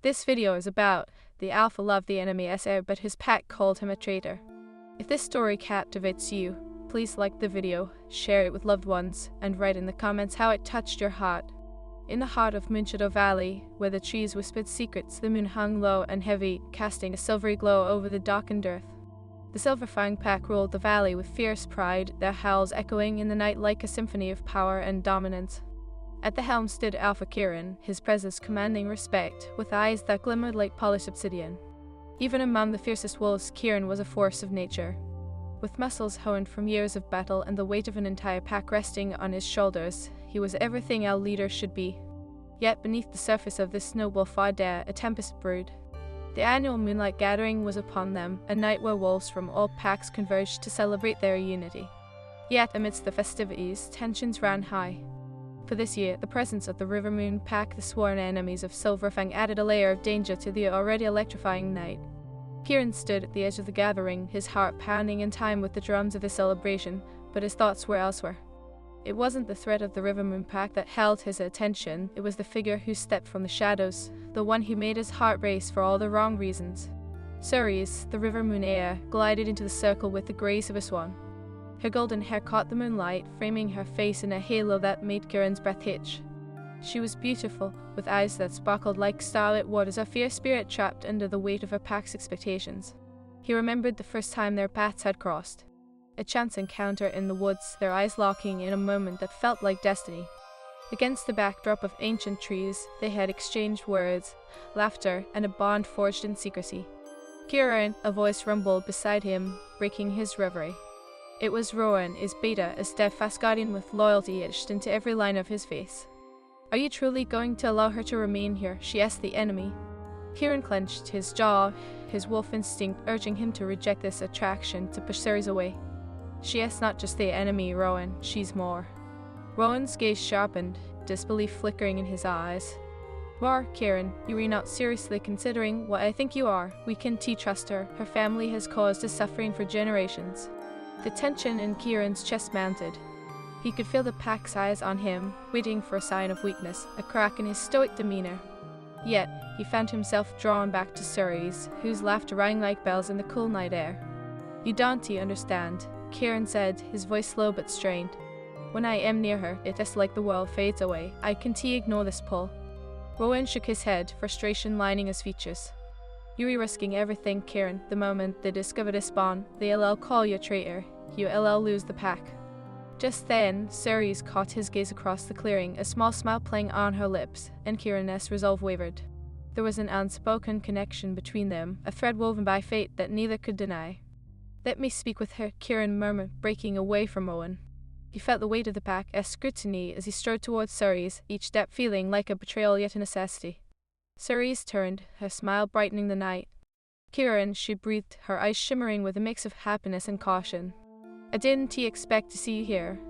This video is about the alpha loved the enemy as Heir, but his pack called him a traitor. If this story captivates you, please like the video, share it with loved ones, and write in the comments how it touched your heart. In the heart of Moonshadow Valley, where the trees whispered secrets, the moon hung low and heavy, casting a silvery glow over the darkened earth. The Silverfang pack ruled the valley with fierce pride, their howls echoing in the night like a symphony of power and dominance. At the helm stood Alpha Kieran, his presence commanding respect, with eyes that glimmered like polished obsidian. Even among the fiercest wolves, Kieran was a force of nature. With muscles honed from years of battle and the weight of an entire pack resting on his shoulders, he was everything our leader should be. Yet beneath the surface of this noble fire, a tempest brewed. The annual Moonlight Gathering was upon them, a night where wolves from all packs converged to celebrate their unity. Yet amidst the festivities, tensions ran high. For this year, the presence of the Rivermoon pack, the sworn enemies of Silverfang, added a layer of danger to the already electrifying night. Kieran stood at the edge of the gathering, his heart pounding in time with the drums of the celebration, but his thoughts were elsewhere. It wasn't the threat of the Rivermoon pack that held his attention, it was the figure who stepped from the shadows, the one who made his heart race for all the wrong reasons. Ceres, the Rivermoon heir, glided into the circle with the grace of a swan. Her golden hair caught the moonlight, framing her face in a halo that made Kieran's breath hitch. She was beautiful, with eyes that sparkled like starlit waters, a fierce spirit trapped under the weight of her pack's expectations. He remembered the first time their paths had crossed. A chance encounter in the woods, their eyes locking in a moment that felt like destiny. Against the backdrop of ancient trees, they had exchanged words, laughter, and a bond forged in secrecy. Kieran, a voice rumbled beside him, breaking his reverie. It was Rowan, his beta, a steadfast guardian with loyalty etched into every line of his face. "Are you truly going to allow her to remain here?" she asked the enemy. Kieran clenched his jaw, his wolf instinct urging him to reject this attraction, to push Ceres away. "She is not just the enemy, Rowan, she's more." Rowan's gaze sharpened, disbelief flickering in his eyes. "More, Kieran, you are not seriously considering what I think you are. We can trust her. Her family has caused us suffering for generations." The tension in Kieran's chest mounted. He could feel the pack's eyes on him, waiting for a sign of weakness, a crack in his stoic demeanor. Yet, he found himself drawn back to Ceres, whose laughter rang like bells in the cool night air. "You don't understand," Kieran said, his voice slow but strained. "When I am near her, it is like the world fades away. I can't ignore this pull." Rowan shook his head, frustration lining his features. "You're risking everything, Kieran. The moment they discover this bond, they'll call you a traitor. You'll lose the pack." Just then, Ceres caught his gaze across the clearing, a small smile playing on her lips, and Kieran's resolve wavered. There was an unspoken connection between them, a thread woven by fate that neither could deny. "Let me speak with her," Kieran murmured, breaking away from Rowan. He felt the weight of the pack as scrutiny as he strode towards Ceres, each step feeling like a betrayal yet a necessity. Ceres turned, her smile brightening the night. "Kieran," she breathed, her eyes shimmering with a mix of happiness and caution. "I didn't expect to see you here.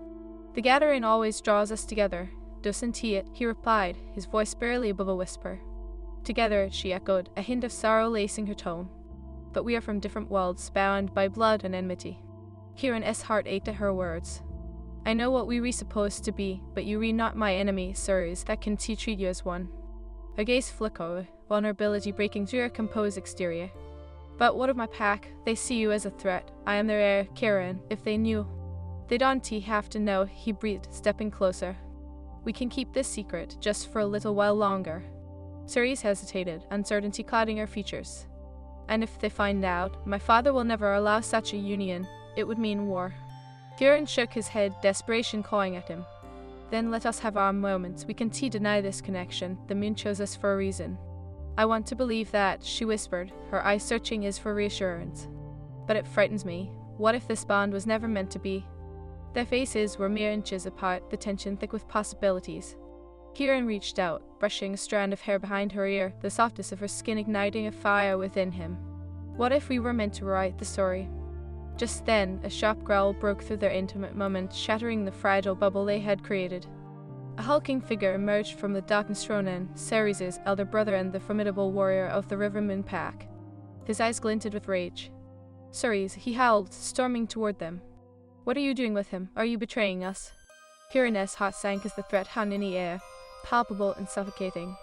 The gathering always draws us together, doesn't it?" he replied, his voice barely above a whisper. "Together," she echoed, a hint of sorrow lacing her tone. "But we are from different worlds, bound by blood and enmity." Kieran's heart ached at her words. "I know what we were supposed to be, but you are not my enemy, Ceres, that can treat you as one." Her gaze flickered, vulnerability breaking through her composed exterior. "But what of my pack? They see you as a threat. I am their heir, Kieran. If they knew." "They don't have to know," he breathed, stepping closer. "We can keep this secret, just for a little while longer." Ceres hesitated, uncertainty clouding her features. "And if they find out, my father will never allow such a union. It would mean war." Kieran shook his head, desperation clawing at him. "Then let us have our moments. We can deny this connection. The moon chose us for a reason." "I want to believe that," she whispered, her eyes searching his for reassurance. "But it frightens me. What if this bond was never meant to be?" Their faces were mere inches apart, the tension thick with possibilities. Kieran reached out, brushing a strand of hair behind her ear, the softness of her skin igniting a fire within him. "What if we were meant to write the story?" Just then, a sharp growl broke through their intimate moment, shattering the fragile bubble they had created. A hulking figure emerged from the darkness. Ronan, Ceres' elder brother and the formidable warrior of the Rivermoon pack. His eyes glinted with rage. "Ceres," he howled, storming toward them. "What are you doing with him? Are you betraying us?" Kieran's heart sank as the threat hung in the air, palpable and suffocating.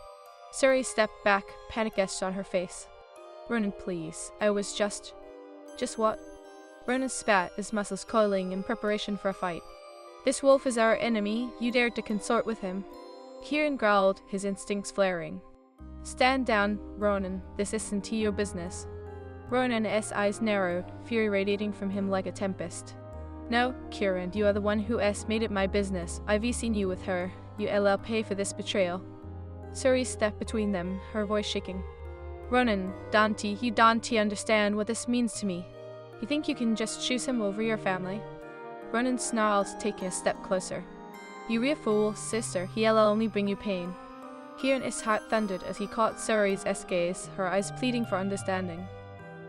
Suri stepped back, panic etched on her face. Ronan, please. I was just what? Ronan spat, his muscles coiling in preparation for a fight. This wolf is our enemy. You dared to consort with him. Kieran growled, his instincts flaring. Stand down, Ronan. This isn't your business. Ronan's eyes narrowed, fury radiating from him like a tempest. No, Kieran, you are the one who made it my business. I've seen you with her. You'll pay for this betrayal. Suri stepped between them, her voice shaking. Ronan, you don't understand what this means to me. You think you can just choose him over your family? Ronan snarled, taking a step closer. You're a fool, sister. He'll only bring you pain. Kieran's heart thundered as he caught Suri's gaze, her eyes pleading for understanding.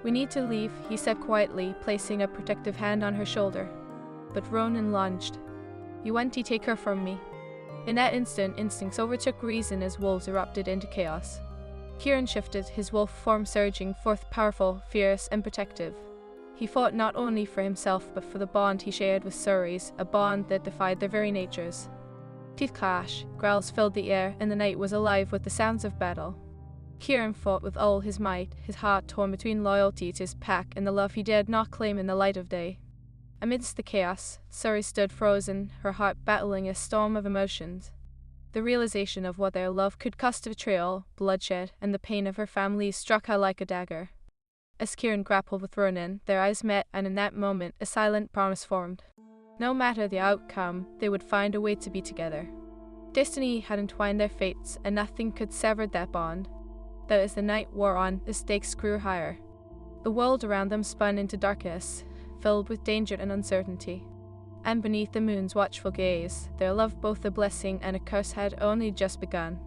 We need to leave, he said quietly, placing a protective hand on her shoulder. But Ronan lunged. You want to take her from me? In that instant, instincts overtook reason as wolves erupted into chaos. Kieran shifted, his wolf form surging forth powerful, fierce, and protective. He fought not only for himself but for the bond he shared with Suri's, a bond that defied their very natures. Teeth clash, growls filled the air, and the night was alive with the sounds of battle. Kieran fought with all his might, his heart torn between loyalty to his pack and the love he dared not claim in the light of day. Amidst the chaos, Suri stood frozen, her heart battling a storm of emotions. The realization of what their love could cost betrayal, bloodshed, and the pain of her family struck her like a dagger. As Kieran grappled with Ronan, their eyes met, and in that moment, a silent promise formed. No matter the outcome, they would find a way to be together. Destiny had entwined their fates, and nothing could sever that bond. Though as the night wore on, the stakes grew higher. The world around them spun into darkness, filled with danger and uncertainty. And beneath the moon's watchful gaze, their love, both a blessing and a curse, had only just begun.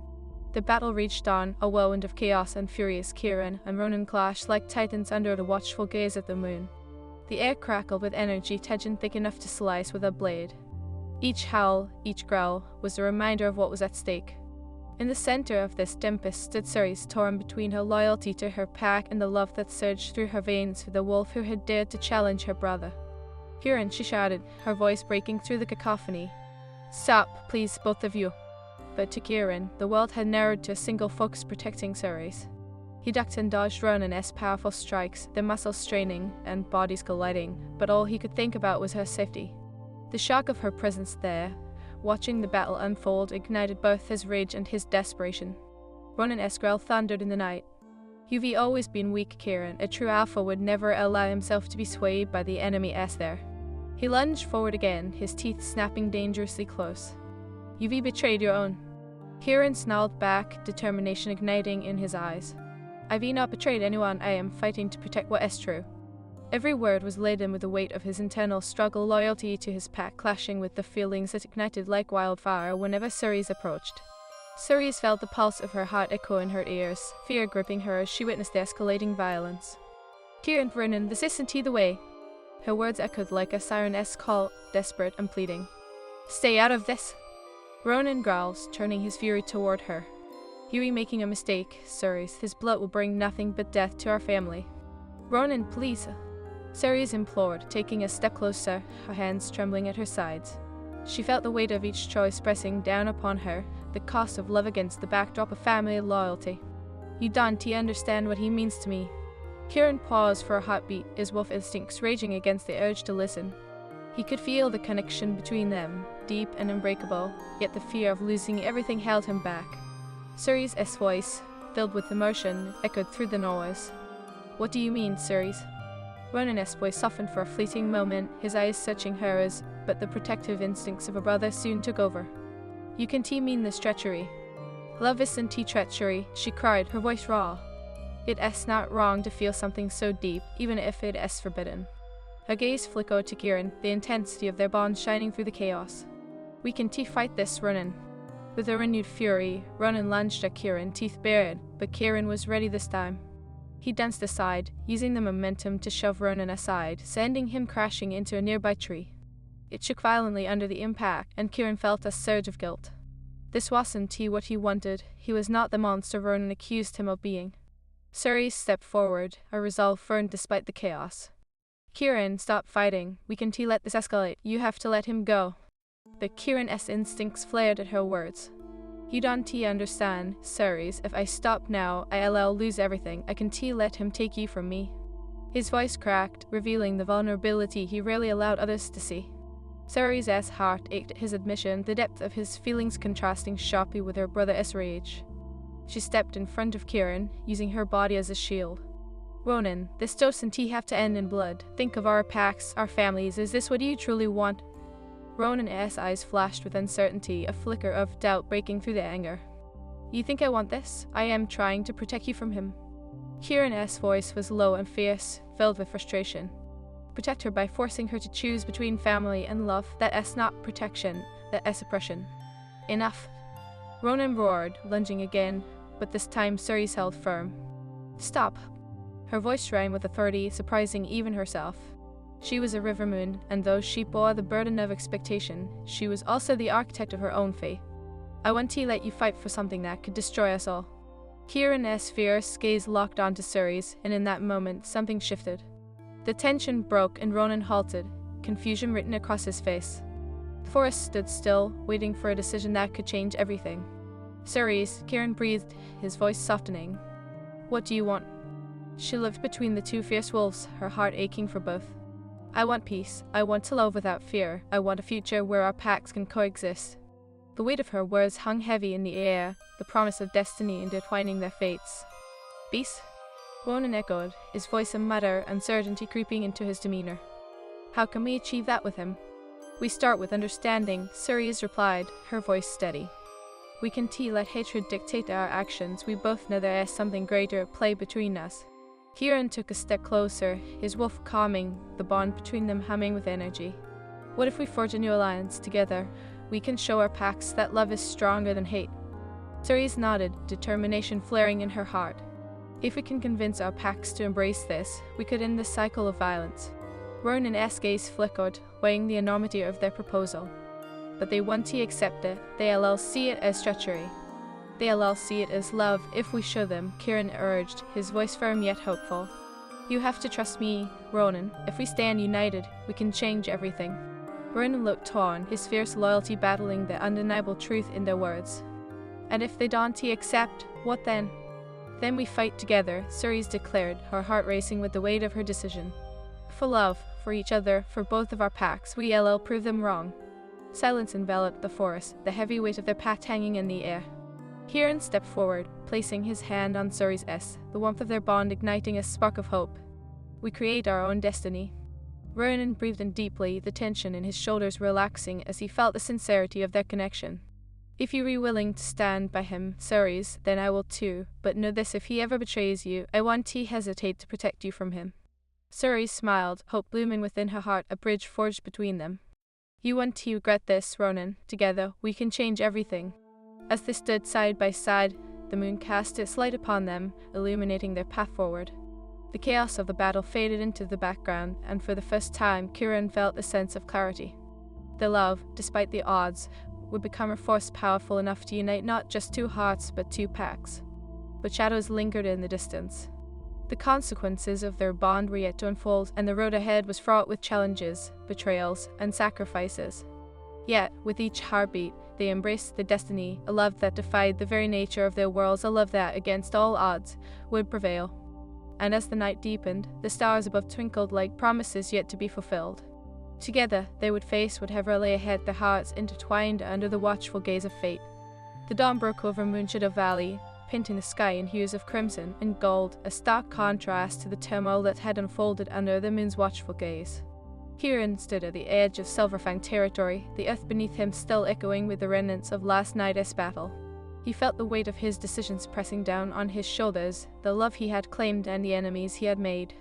The battle reached dawn, a whirlwind of chaos and fury as Kieran and Ronan clashed like titans under the watchful gaze of the moon. The air crackled with energy, tension thick enough to slice with a blade. Each howl, each growl, was a reminder of what was at stake. In the center of this tempest stood Suri, torn between her loyalty to her pack and the love that surged through her veins for the wolf who had dared to challenge her brother. Kieran, she shouted, her voice breaking through the cacophony. Stop, please, both of you. But to Kieran, the world had narrowed to a single focus, protecting Suri. He ducked and dodged Ronan's powerful strikes, their muscles straining and bodies colliding, but all he could think about was her safety. The shock of her presence there, watching the battle unfold, ignited both his rage and his desperation. Ronan's growl thundered in the night. You've always been weak, Kieran. A true alpha would never allow himself to be swayed by the enemy's there. He lunged forward again, his teeth snapping dangerously close. You've betrayed your own. Kieran snarled back, determination igniting in his eyes. I've not betrayed anyone. I am fighting to protect what is true. Every word was laden with the weight of his internal struggle, loyalty to his pack clashing with the feelings that ignited like wildfire whenever Suri approached. Suri felt the pulse of her heart echo in her ears, fear gripping her as she witnessed the escalating violence. Kieran, Ronan, this isn't the way. Her words echoed like a siren-esque call, desperate and pleading. Stay out of this! Ronan growls, turning his fury toward her. You're making a mistake, Suri. His blood will bring nothing but death to our family. Ronan, please. Suri implored, taking a step closer, her hands trembling at her sides. She felt the weight of each choice pressing down upon her, the cost of love against the backdrop of family loyalty. You don't understand what he means to me. Kieran paused for a heartbeat, his wolf instincts raging against the urge to listen. He could feel the connection between them, deep and unbreakable, yet the fear of losing everything held him back. Suri's voice, filled with emotion, echoed through the noise. What do you mean, Suri? Ronan's voice softened for a fleeting moment, his eyes searching hers, but the protective instincts of a brother soon took over. You can mean this treachery. Love isn't treachery, she cried, her voice raw. It's not wrong to feel something so deep, even if it is forbidden. Her gaze flickered to Kieran, the intensity of their bond shining through the chaos. We can fight this, Ronan. With a renewed fury, Ronan lunged at Kieran, teeth bared, but Kieran was ready this time. He danced aside, using the momentum to shove Ronan aside, sending him crashing into a nearby tree. It shook violently under the impact, and Kieran felt a surge of guilt. This wasn't what he wanted. He was not the monster Ronan accused him of being. Suri stepped forward, a resolve firm despite the chaos. Kieran, stop fighting. We can let this escalate. You have to let him go. But Kieran's instincts flared at her words. You don't understand, Ceres. If I stop now, I'll lose everything. I can't let him take you from me. His voice cracked, revealing the vulnerability he rarely allowed others to see. Ceres' heart ached at his admission, the depth of his feelings contrasting sharply with her brother's rage. She stepped in front of Kieran, using her body as a shield. Ronan, this doesn't have to end in blood. Think of our packs, our families. Is this what you truly want? Ronan's eyes flashed with uncertainty, a flicker of doubt breaking through the anger. You think I want this? I am trying to protect you from him. Kieran's voice was low and fierce, filled with frustration. Protect her by forcing her to choose between family and love. That is not protection, that is oppression. Enough. Ronan roared, lunging again, but this time Ceres held firm. Stop. Her voice rang with authority, surprising even herself. She was a river moon, and though she bore the burden of expectation, she was also the architect of her own fate. I want to let you fight for something that could destroy us all. Kieran's fierce gaze locked onto Ceres, and in that moment something shifted. The tension broke and Ronan halted, confusion written across his face. The forest stood still, waiting for a decision that could change everything. Ceres, Kieran breathed, his voice softening. What do you want? She lived between the two fierce wolves, her heart aching for both. I want peace. I want to love without fear. I want a future where our packs can coexist. The weight of her words hung heavy in the air, the promise of destiny intertwining their fates. Peace? Ronan echoed, his voice a mutter, uncertainty creeping into his demeanor. How can we achieve that with him? We start with understanding, Ceres replied, her voice steady. We can't let hatred dictate our actions. We both know there is something greater at play between us. Kieran took a step closer, his wolf calming, the bond between them humming with energy. What if we forge a new alliance together? We can show our packs that love is stronger than hate. Ceres nodded, determination flaring in her heart. If we can convince our packs to embrace this, we could end the cycle of violence. Ronan's gaze flickered, weighing the enormity of their proposal. But they want to accept it. They'll see it as treachery. They'll see it as love if we show them, Kieran urged, his voice firm yet hopeful. You have to trust me, Ronan. If we stand united, we can change everything. Ronan looked torn, his fierce loyalty battling the undeniable truth in their words. And if they don't accept, what then? Then we fight together, Ceres declared, her heart racing with the weight of her decision. For love, for each other, for both of our packs, we'll prove them wrong. Silence enveloped the forest, the heavy weight of their pact hanging in the air. Kieran stepped forward, placing his hand on Ceres', the warmth of their bond igniting a spark of hope. We create our own destiny. Ronan breathed in deeply, the tension in his shoulders relaxing as he felt the sincerity of their connection. If you are willing to stand by him, Ceres, then I will too, but know this: if he ever betrays you, I won't hesitate to protect you from him. Ceres smiled, hope blooming within her heart, a bridge forged between them. You won't regret this, Ronan. Together, we can change everything. As they stood side by side, the moon cast its light upon them, illuminating their path forward. The chaos of the battle faded into the background, and for the first time, Kieran felt a sense of clarity. Their love, despite the odds, would become a force powerful enough to unite not just two hearts, but two packs. But shadows lingered in the distance. The consequences of their bond were yet to unfold, and the road ahead was fraught with challenges, betrayals, and sacrifices. Yet, with each heartbeat, they embraced the destiny, a love that defied the very nature of their worlds, a love that, against all odds, would prevail. And as the night deepened, the stars above twinkled like promises yet to be fulfilled. Together, they would face whatever lay ahead, their hearts intertwined under the watchful gaze of fate. The dawn broke over Moonshadow Valley, painting the sky in hues of crimson and gold, a stark contrast to the turmoil that had unfolded under the moon's watchful gaze. Kieran stood at the edge of Silverfang territory, the earth beneath him still echoing with the remnants of last night's battle. He felt the weight of his decisions pressing down on his shoulders, the love he had claimed and the enemies he had made.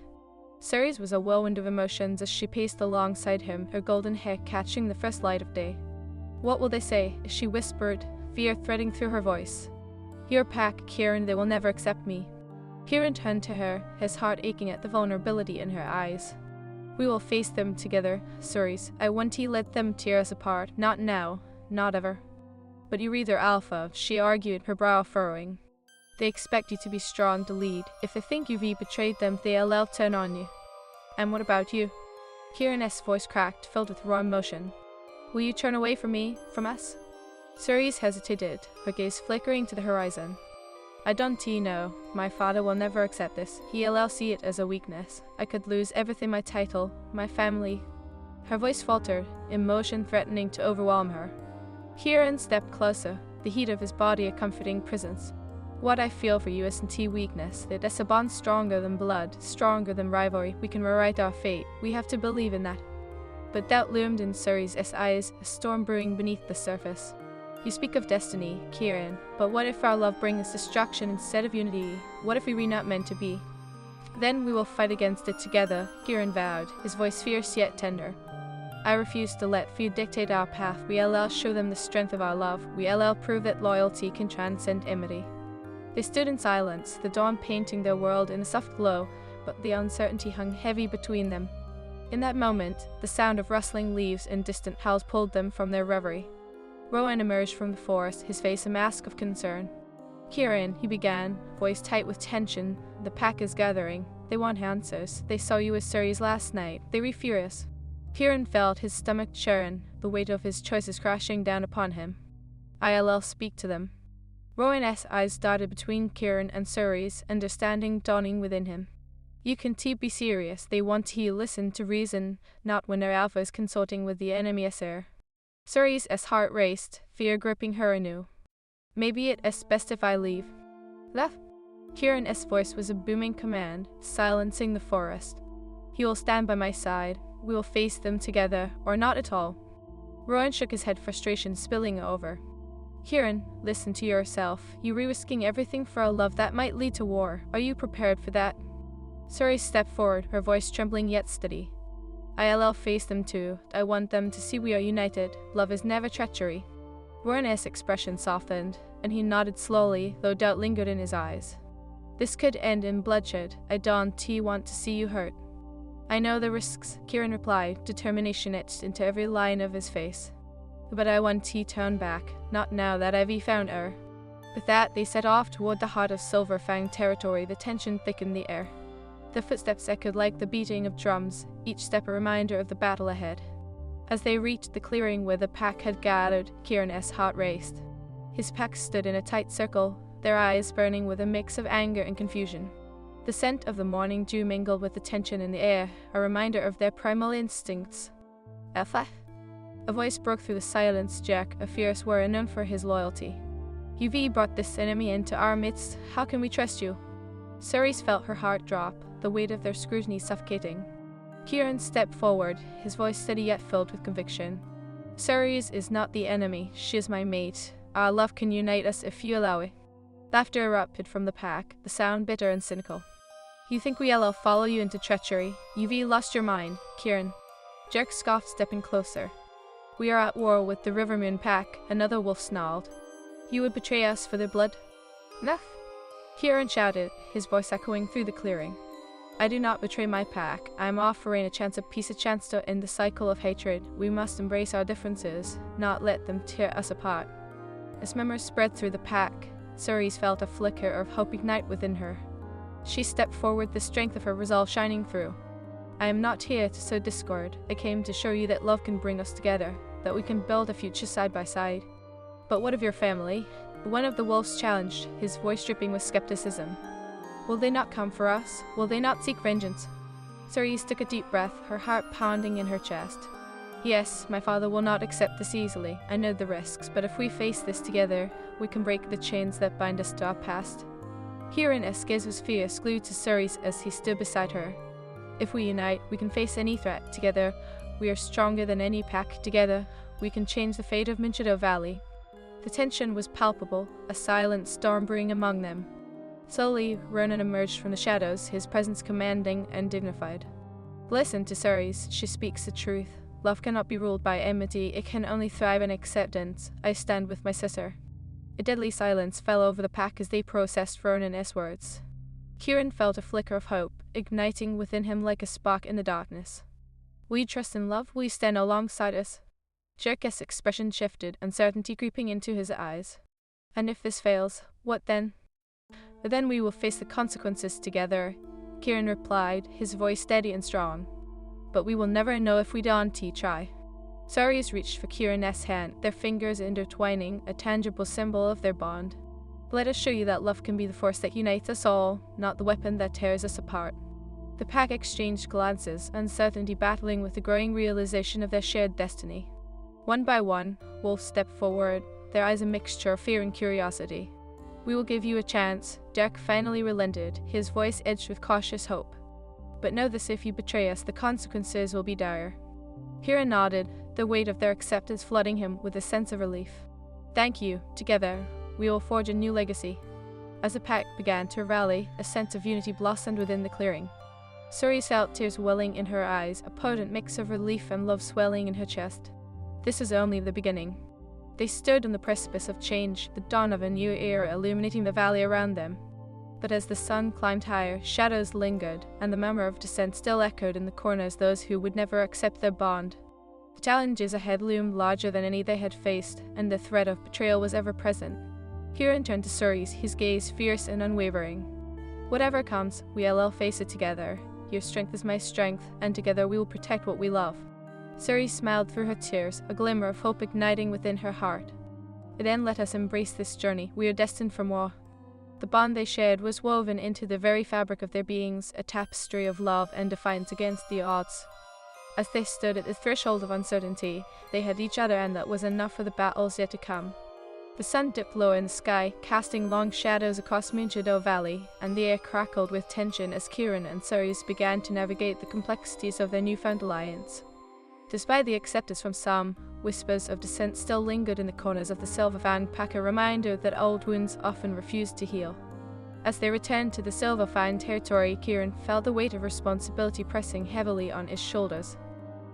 Ceres was a whirlwind of emotions as she paced alongside him, her golden hair catching the first light of day. What will they say? She whispered, fear threading through her voice. Your pack, Kieran, they will never accept me. Kieran turned to her, his heart aching at the vulnerability in her eyes. We will face them together, Ceres. I want to let them tear us apart. Not now, not ever. But you're either alpha, she argued, her brow furrowing. They expect you to be strong to lead. If they think you've betrayed them, they'll turn on you. And what about you? Kieran's voice cracked, filled with raw emotion. Will you turn away from me, from us? Ceres hesitated, her gaze flickering to the horizon. I don't know. My father will never accept this. He'll see it as a weakness. I could lose everything, my title, my family. Her voice faltered, emotion threatening to overwhelm her. Kieran stepped closer, the heat of his body a comforting presence. What I feel for you isn't weakness. It's a bond stronger than blood, stronger than rivalry. We can rewrite our fate. We have to believe in that. But doubt loomed in Ceres' eyes, a storm brewing beneath the surface. You speak of destiny, Kieran, but what if our love brings destruction instead of unity? What if we were not meant to be? Then we will fight against it together, Kieran vowed, his voice fierce yet tender. I refuse to let fear dictate our path. We'll show them the strength of our love. We'll prove that loyalty can transcend enmity. They stood in silence, the dawn painting their world in a soft glow, but the uncertainty hung heavy between them. In that moment, the sound of rustling leaves and distant howls pulled them from their reverie. Rowan emerged from the forest, his face a mask of concern. Kieran, he began, voice tight with tension, the pack is gathering. They want answers. They saw you as Ceres last night. They were furious. Kieran felt his stomach churn, the weight of his choices crashing down upon him. I'll speak to them. Rowan's eyes darted between Kieran and Ceres, understanding dawning within him. You can be serious. They want to listen to reason, not when their alpha is consorting with the enemy Heir. Ceres' heart raced, fear gripping her anew. Maybe it's best if I leave. Left? Kieran's voice was a booming command, silencing the forest. He will stand by my side. We will face them together, or not at all. Rowan shook his head, frustration spilling over. Kieran, listen to yourself. You are risking everything for a love that might lead to war. Are you prepared for that? Ceres stepped forward, her voice trembling yet steady. I'll face them too. I want them to see we are united. Love is never treachery. Rowan's expression softened, and he nodded slowly, though doubt lingered in his eyes. This could end in bloodshed. I don't want to see you hurt. I know the risks, Kieran replied, determination etched into every line of his face. But I want to turn back, not now that I've found her. With that, they set off toward the heart of Silver Fang territory. The tension thickened the air. Their footsteps echoed like the beating of drums, each step a reminder of the battle ahead. As they reached the clearing where the pack had gathered, Kieran's heart raced. His pack stood in a tight circle, their eyes burning with a mix of anger and confusion. The scent of the morning dew mingled with the tension in the air, a reminder of their primal instincts. Alpha? A voice broke through the silence. Jack, a fierce warrior known for his loyalty. You've brought this enemy into our midst. How can we trust you? Ceres felt her heart drop, the weight of their scrutiny suffocating. Kieran stepped forward, his voice steady yet filled with conviction. Ceres is not the enemy. She is my mate. Our love can unite us if you allow it. Laughter erupted from the pack, the sound bitter and cynical. You think we'll follow you into treachery? You've lost your mind, Kieran. Jerk scoffed, stepping closer. We are at war with the Rivermoon pack, another wolf snarled. You would betray us for their blood? Noth. Kieran shouted, his voice echoing through the clearing. I do not betray my pack. I am offering a chance of peace, a chance to end the cycle of hatred. We must embrace our differences, not let them tear us apart. As memories spread through the pack, Ceres felt a flicker of hope ignite within her. She stepped forward, the strength of her resolve shining through. I am not here to sow discord. I came to show you that love can bring us together, that we can build a future side by side. But what of your family? One of the wolves challenged, his voice dripping with skepticism. Will they not come for us? Will they not seek vengeance? Ceres took a deep breath, her heart pounding in her chest. Yes, my father will not accept this easily. I know the risks, but if we face this together, we can break the chains that bind us to our past. Kieran's gaze was fierce, glued to Ceres as he stood beside her. If we unite, we can face any threat. Together, we are stronger than any pack. Together, we can change the fate of Minchido Valley. The tension was palpable, a silent storm brewing among them. Slowly, Ronan emerged from the shadows, his presence commanding and dignified. Listen to Ceres, she speaks the truth. Love cannot be ruled by enmity, it can only thrive in acceptance. I stand with my sister. A deadly silence fell over the pack as they processed Ronan's words. Kieran felt a flicker of hope, igniting within him like a spark in the darkness. Will you trust in love? Will you stand alongside us? Jerk's expression shifted, uncertainty creeping into his eyes. And if this fails, what then? Then we will face the consequences together, Kieran replied, his voice steady and strong. But we will never know if we don't try. Ceres reached for Kieran's hand, their fingers intertwining, a tangible symbol of their bond. Let us show you that love can be the force that unites us all, not the weapon that tears us apart. The pack exchanged glances, uncertainty battling with the growing realization of their shared destiny. One by one, wolves stepped forward, their eyes a mixture of fear and curiosity. "We will give you a chance," Dirk finally relented, his voice edged with cautious hope. "But know this, if you betray us, the consequences will be dire." Kieran nodded, the weight of their acceptance flooding him with a sense of relief. "Thank you. Together, we will forge a new legacy." As the pack began to rally, a sense of unity blossomed within the clearing. Ceres felt tears welling in her eyes, a potent mix of relief and love swelling in her chest. This was only the beginning. They stood on the precipice of change, the dawn of a new era illuminating the valley around them. But as the sun climbed higher, shadows lingered, and the murmur of dissent still echoed in the corners those who would never accept their bond. The challenges ahead loomed larger than any they had faced, and the threat of betrayal was ever present. Kieran turned to Ceres, his gaze fierce and unwavering. "Whatever comes, we'll all face it together. Your strength is my strength, and together we will protect what we love." Ceres smiled through her tears, a glimmer of hope igniting within her heart. "Then let us embrace this journey. We are destined for more." The bond they shared was woven into the very fabric of their beings, a tapestry of love and defiance against the odds. As they stood at the threshold of uncertainty, they had each other, and that was enough for the battles yet to come. The sun dipped low in the sky, casting long shadows across Moonshadow Valley, and the air crackled with tension as Kieran and Ceres began to navigate the complexities of their newfound alliance. Despite the acceptance from some, whispers of dissent still lingered in the corners of the Silverfang pack, a reminder that old wounds often refused to heal. As they returned to the Silverfang territory, Kieran felt the weight of responsibility pressing heavily on his shoulders.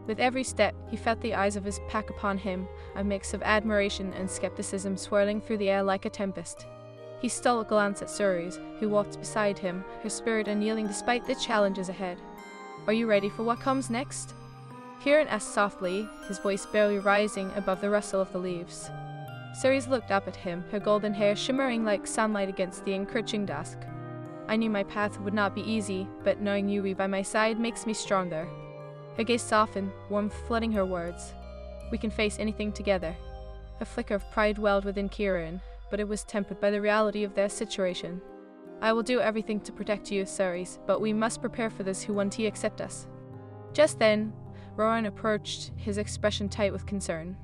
With every step, he felt the eyes of his pack upon him, a mix of admiration and skepticism swirling through the air like a tempest. He stole a glance at Ceres, who walked beside him, her spirit unyielding despite the challenges ahead. "Are you ready for what comes next?" Kieran asked softly, his voice barely rising above the rustle of the leaves. Ceres looked up at him, her golden hair shimmering like sunlight against the encroaching dusk. "I knew my path would not be easy, but knowing you by my side makes me stronger." Her gaze softened, warmth flooding her words. "We can face anything together." A flicker of pride welled within Kieran, but it was tempered by the reality of their situation. "I will do everything to protect you, Ceres, but we must prepare for those who want to accept us." Just then, Rowan approached, his expression tight with concern.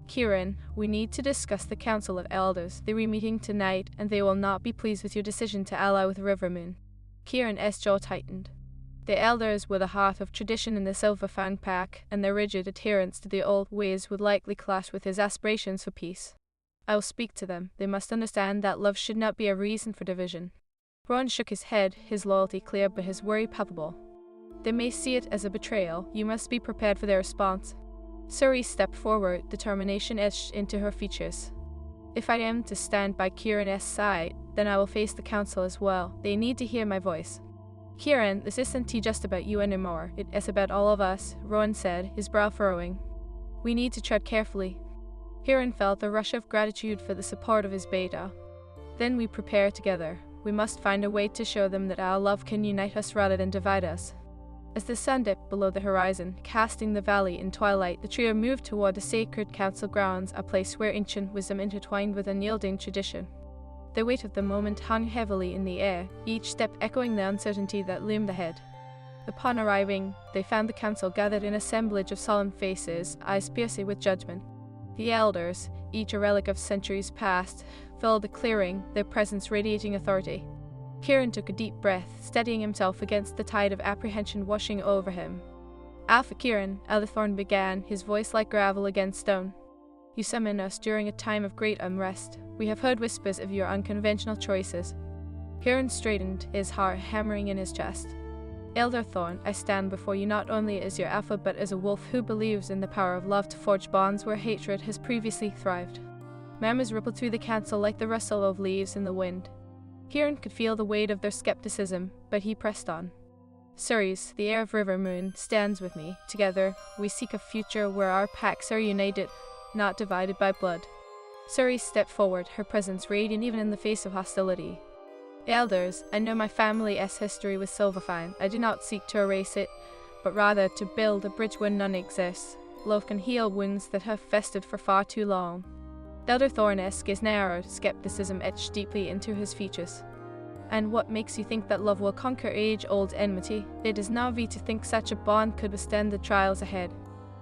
"Kieran, we need to discuss the Council of Elders. They are meeting tonight, and they will not be pleased with your decision to ally with Rivermoon." Kieran's jaw tightened. The Elders were the heart of tradition in the Silverfang pack, and their rigid adherence to the old ways would likely clash with his aspirations for peace. "I will speak to them. They must understand that love should not be a reason for division." Rowan shook his head, his loyalty clear but his worry palpable. "They may see it as a betrayal. You must be prepared for their response." Ceres stepped forward, determination etched into her features. "If I am to stand by Kieran's side, then I will face the council as well. They need to hear my voice." "Kieran, this isn't just about you anymore. It is about all of us," Rowan said, his brow furrowing. "We need to tread carefully." Kieran felt a rush of gratitude for the support of his beta. "Then we prepare together. We must find a way to show them that our love can unite us rather than divide us." As the sun dipped below the horizon, casting the valley in twilight, the trio moved toward the sacred council grounds, a place where ancient wisdom intertwined with unyielding tradition. The weight of the moment hung heavily in the air, each step echoing the uncertainty that loomed ahead. Upon arriving, they found the council gathered in assemblage of solemn faces, eyes piercing with judgment. The elders, each a relic of centuries past, filled the clearing, their presence radiating authority. Kieran took a deep breath, steadying himself against the tide of apprehension washing over him. "Alpha Kieran," Elderthorn began, his voice like gravel against stone. "You summoned us during a time of great unrest. We have heard whispers of your unconventional choices." Kieran straightened, his heart hammering in his chest. "Elderthorn, I stand before you not only as your alpha but as a wolf who believes in the power of love to forge bonds where hatred has previously thrived." Murmurs rippled through the council like the rustle of leaves in the wind. Kieran could feel the weight of their skepticism, but he pressed on. "Ceres, the heir of Rivermoon, stands with me. Together, we seek a future where our packs are united, not divided by blood." Ceres stepped forward, her presence radiant even in the face of hostility. "Elders, I know my family's history with Silverfang. I do not seek to erase it, but rather to build a bridge where none exists. love can heal wounds that have festered for far too long. The elder Thorn's gaze narrowed, skepticism etched deeply into his features. And what makes you think that love will conquer age-old enmity? It is naive to think such a bond could withstand the trials ahead.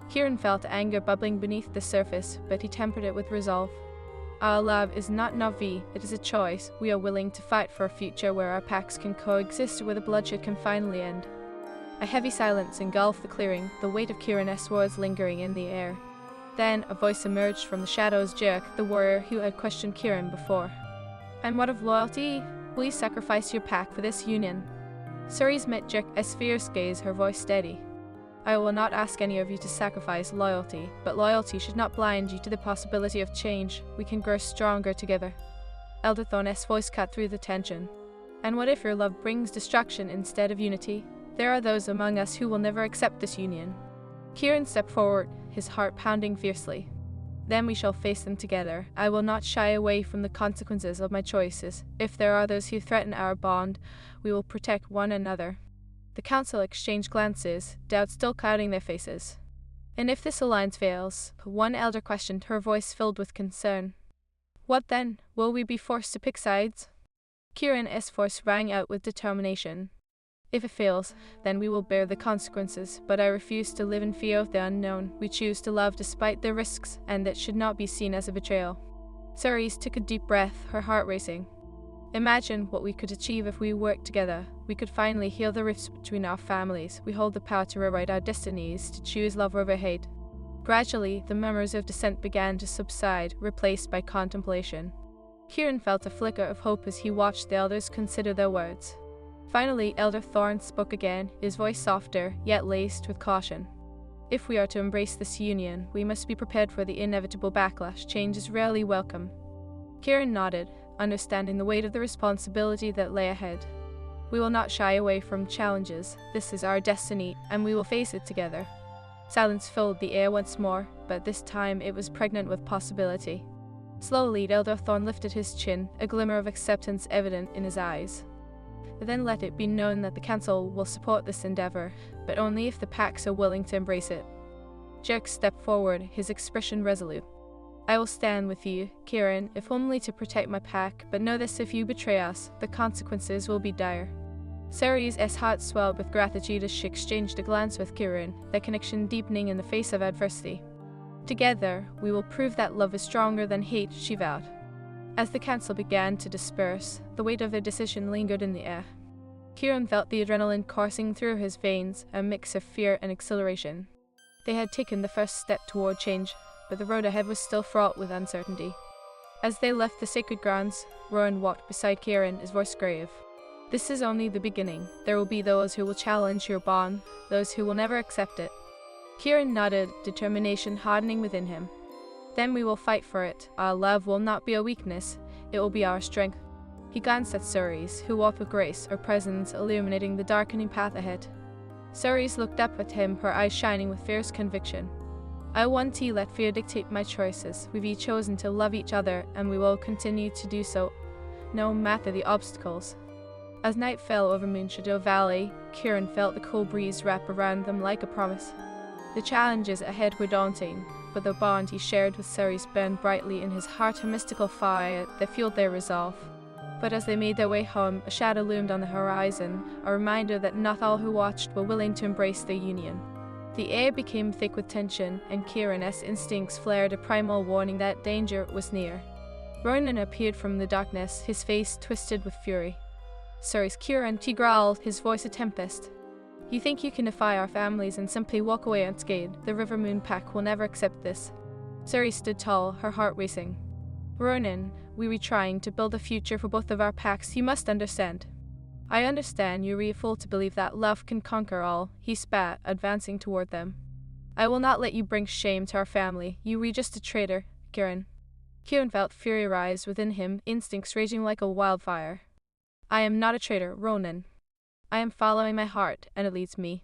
Kieran felt anger bubbling beneath the surface, but he tempered it with resolve. Our love is not naive, it is a choice. We are willing to fight for a future where our packs can coexist, where the bloodshed can finally end. A heavy silence engulfed the clearing, the weight of Kieran's words lingering in the air. Then a voice emerged from the shadows, Jerk, the warrior who had questioned Kieran before. And what of loyalty? Will you sacrifice your pack for this union? Ceres met Jerk's fierce gaze, her voice steady. I will not ask any of you to sacrifice loyalty, but loyalty should not blind you to the possibility of change. We can grow stronger together. Elder Thorn's voice cut through the tension. And what if your love brings destruction instead of unity? There are those among us who will never accept this union. Kieran stepped forward, his heart pounding fiercely. Then we shall face them together. I will not shy away from the consequences of my choices. If there are those who threaten our bond, we will protect one another. The council exchanged glances, doubt still clouding their faces. And if this alliance fails, one elder questioned, her voice filled with concern. What then? Will we be forced to pick sides? Kieran's voice rang out with determination. If it fails, then we will bear the consequences, but I refuse to live in fear of the unknown. We choose to love despite the risks, and that should not be seen as a betrayal. Ceres took a deep breath, her heart racing. Imagine what we could achieve if we worked together. We could finally heal the rifts between our families. We hold the power to rewrite our destinies, to choose love over hate. Gradually, the murmurs of dissent began to subside, replaced by contemplation. Kieran felt a flicker of hope as he watched the elders consider their words. Finally, Elder Thorn spoke again, his voice softer, yet laced with caution. If we are to embrace this union, we must be prepared for the inevitable backlash. Change is rarely welcome. Kieran nodded, understanding the weight of the responsibility that lay ahead. We will not shy away from challenges. This is our destiny, and we will face it together. Silence filled the air once more, but this time it was pregnant with possibility. Slowly, Elder Thorn lifted his chin, a glimmer of acceptance evident in his eyes. Then let it be known that the council will support this endeavor, but only if the packs are willing to embrace it. Jerk stepped forward, his expression resolute. I will stand with you, Kieran, if only to protect my pack, but know this: if you betray us, the consequences will be dire. Ceres' heart swelled with gratitude as she exchanged a glance with Kieran, their connection deepening in the face of adversity. Together, we will prove that love is stronger than hate, she vowed. As the council began to disperse, the weight of their decision lingered in the air. Kieran felt the adrenaline coursing through his veins, a mix of fear and exhilaration. They had taken the first step toward change, but the road ahead was still fraught with uncertainty. As they left the sacred grounds, Rowan walked beside Kieran, his voice grave. This is only the beginning. There will be those who will challenge your bond, those who will never accept it. Kieran nodded, determination hardening within him. Then we will fight for it. Our love will not be a weakness, it will be our strength. He glanced at Ceres, who walked with grace, her presence illuminating the darkening path ahead. Ceres looked up at him, her eyes shining with fierce conviction. I won't let fear dictate my choices. We've chosen to love each other, and we will continue to do so, no matter the obstacles. As night fell over Moonshadow Valley, Kieran felt the cool breeze wrap around them like a promise. The challenges ahead were daunting, but the bond he shared with Ceres burned brightly in his heart, a mystical fire that fueled their resolve. But as they made their way home, a shadow loomed on the horizon, a reminder that not all who watched were willing to embrace their union. The air became thick with tension, and Kieran's instincts flared a primal warning that danger was near. Ronan appeared from the darkness, his face twisted with fury. Ceres, Kieran, he growled, his voice a tempest. You think you can defy our families and simply walk away unscathed? The River Moon Pack will never accept this. Ceres stood tall, her heart racing. Ronan, we were trying to build a future for both of our packs. You must understand. I understand you're a fool to believe that love can conquer all, he spat, advancing toward them. I will not let you bring shame to our family. You were just a traitor, Kieran. Kieran felt fury rise within him, instincts raging like a wildfire. I am not a traitor, Ronan. I am following my heart, and it leads me.